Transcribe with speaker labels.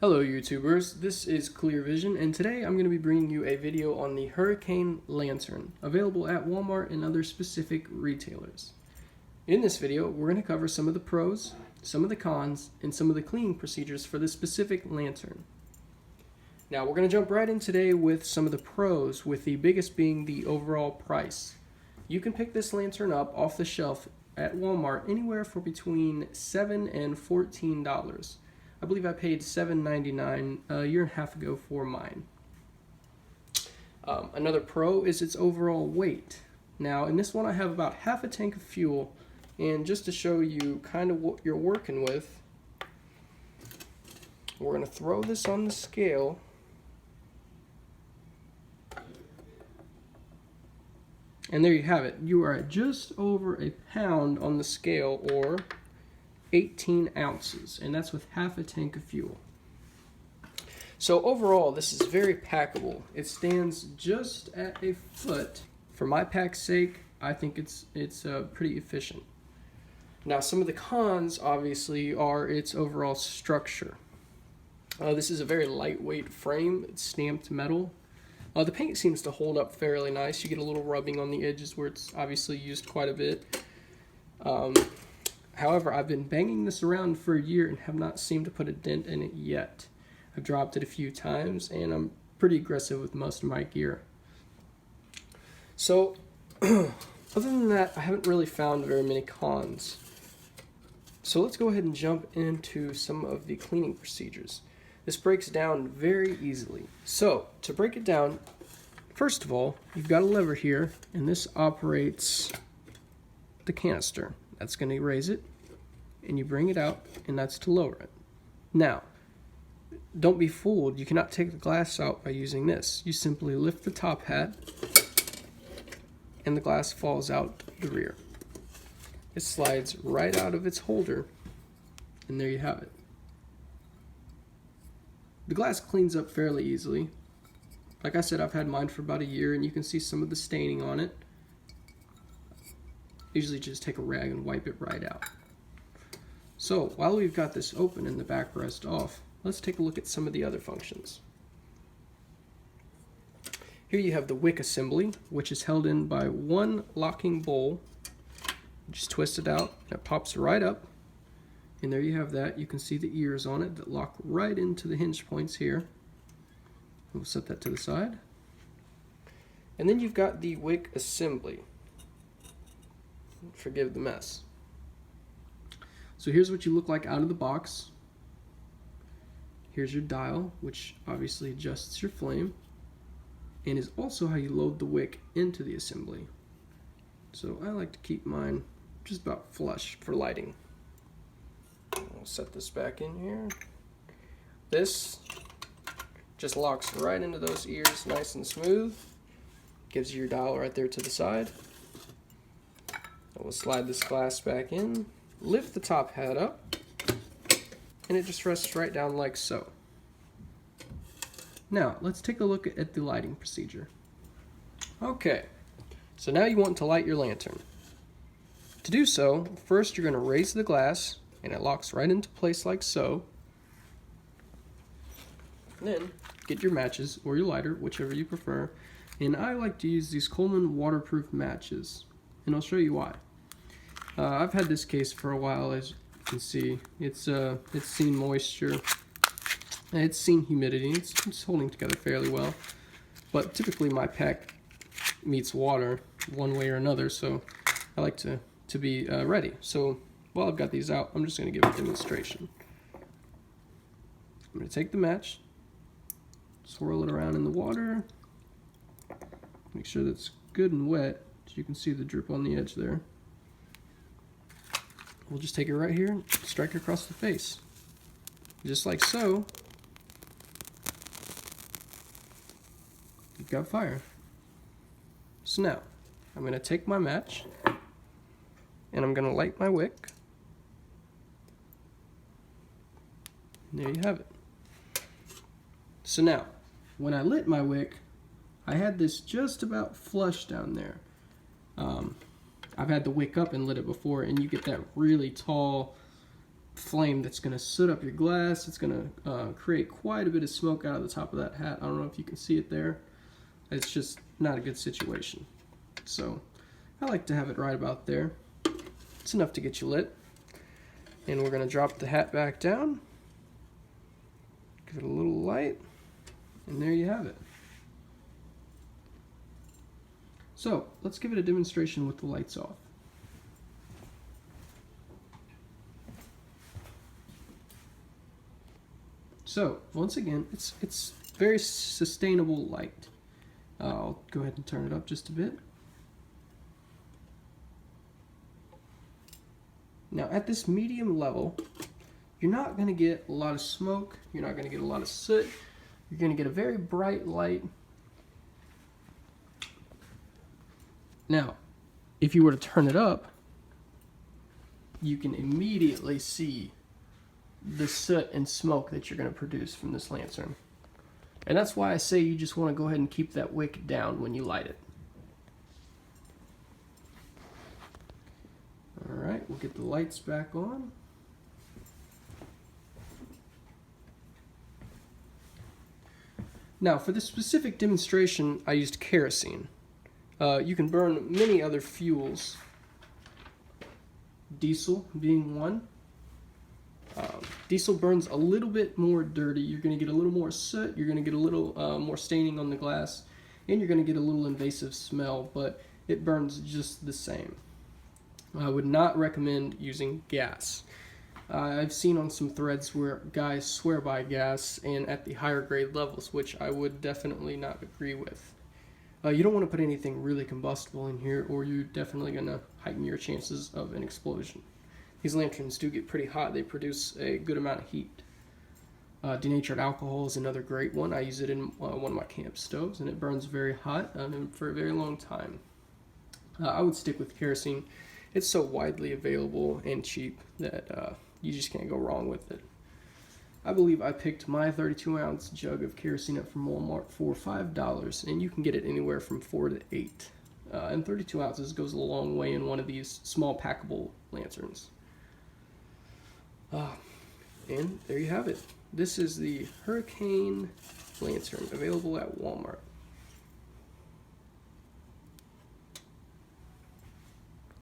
Speaker 1: Hello YouTubers, this is Clear Vision, and today I'm going to be bringing you a video on the Hurricane Lantern, available at Walmart and other specific retailers. In this video, we're going to cover some of the pros, some of the cons, and some of the cleaning procedures for this specific lantern. Now we're going to jump right in today with some of the pros, with the biggest being the overall price. You can pick this lantern up off the shelf at Walmart anywhere for between $7 and $14. I believe I paid $7.99 a year and a half ago for mine. Another pro is its overall weight. Now in this one I have about half a tank of fuel, and just to show you kind of what you're working with, we're going to throw this on the scale. And there you have it. You are at just over a pound on the scale, or 18 ounces, and that's with half a tank of fuel. So overall, this is very packable. It stands just at a foot. For my pack's sake, I think it's pretty efficient. Now, some of the cons, obviously, are its overall structure. This is a very lightweight frame. It's stamped metal. The paint seems to hold up fairly nice. You get a little rubbing on the edges where it's obviously used quite a bit. However, I've been banging this around for a year and have not seemed to put a dent in it yet. I've dropped it a few times, and I'm pretty aggressive with most of my gear. So, other than that, I haven't really found very many cons. So let's go ahead and jump into some of the cleaning procedures. This breaks down very easily. So, to break it down, first of all, you've got a lever here, and this operates the canister. That's going to raise it, and you bring it out, and that's to lower it. Now, don't be fooled. You cannot take the glass out by using this. You simply lift the top hat, and the glass falls out the rear. It slides right out of its holder, and there you have it. The glass cleans up fairly easily. Like I said, I've had mine for about a year, and you can see some of the staining on it. Usually just take a rag and wipe it right out. So while we've got this open and the backrest off, let's take a look at some of the other functions. Here you have the wick assembly, which is held in by one locking bowl. Just twist it out, and it pops right up, and there you have that. You can see the ears on it that lock right into the hinge points here. We'll set that to the side. And then you've got the wick assembly. Forgive the mess. So here's what you look like out of the box. Here's your dial, which obviously adjusts your flame, and is also how you load the wick into the assembly. So I like to keep mine just about flush for lighting. I'll set this back in here. This just locks right into those ears nice and smooth. Gives you your dial right there to the side. We'll slide this glass back in, lift the top hat up, and it just rests right down like so. Now, let's take a look at the lighting procedure. Okay, so now you want to light your lantern. To do so, first you're going to raise the glass, and it locks right into place like so. Then, get your matches or your lighter, whichever you prefer, and I like to use these Coleman waterproof matches, and I'll show you why. I've had this case for a while, as you can see. It's seen moisture, it's seen humidity. It's holding together fairly well. But typically my pack meets water one way or another, so I like to be ready. So while I've got these out, I'm just going to give a demonstration. I'm going to take the match, swirl it around in the water, make sure that's good and wet, so you can see the drip on the edge there. We'll just take it right here and strike it across the face. Just like so. You've got fire. So now, I'm going to take my match, and I'm going to light my wick. And there you have it. So now, when I lit my wick, I had this just about flush down there. I've had the wick up and lit it before, and you get that really tall flame that's going to soot up your glass. It's going to create quite a bit of smoke out of the top of that hat. I don't know if you can see it there. It's just not a good situation. So I like to have it right about there. It's enough to get you lit. And we're going to drop the hat back down. Give it a little light. And there you have it. So let's give it a demonstration with the lights off. So once again, it's very sustainable light. I'll go ahead and turn it up just a bit. Now at this medium level, you're not going to get a lot of smoke, you're not going to get a lot of soot, you're going to get a very bright light. Now, if you were to turn it up, you can immediately see the soot and smoke that you're going to produce from this lantern. And that's why I say you just want to go ahead and keep that wick down when you light it. Alright, we'll get the lights back on. Now, for this specific demonstration, I used kerosene. You can burn many other fuels, diesel being one. Diesel burns a little bit more dirty. You're going to get a little more soot, you're going to get a little more staining on the glass, and you're going to get a little invasive smell, but it burns just the same. I would not recommend using gas. I've seen on some threads where guys swear by gas and at the higher grade levels, which I would definitely not agree with. You don't want to put anything really combustible in here, or you're definitely going to heighten your chances of an explosion. These lanterns do get pretty hot. They produce a good amount of heat. Denatured alcohol is another great one. I use it in one of my camp stoves, and it burns very hot and for a very long time. I would stick with kerosene. It's so widely available and cheap that you just can't go wrong with it. I believe I picked my 32-ounce jug of kerosene up from Walmart for $5, and you can get it anywhere from $4 to $8. And 32 ounces goes a long way in one of these small packable lanterns. And there you have it. This is the Hurricane lantern available at Walmart.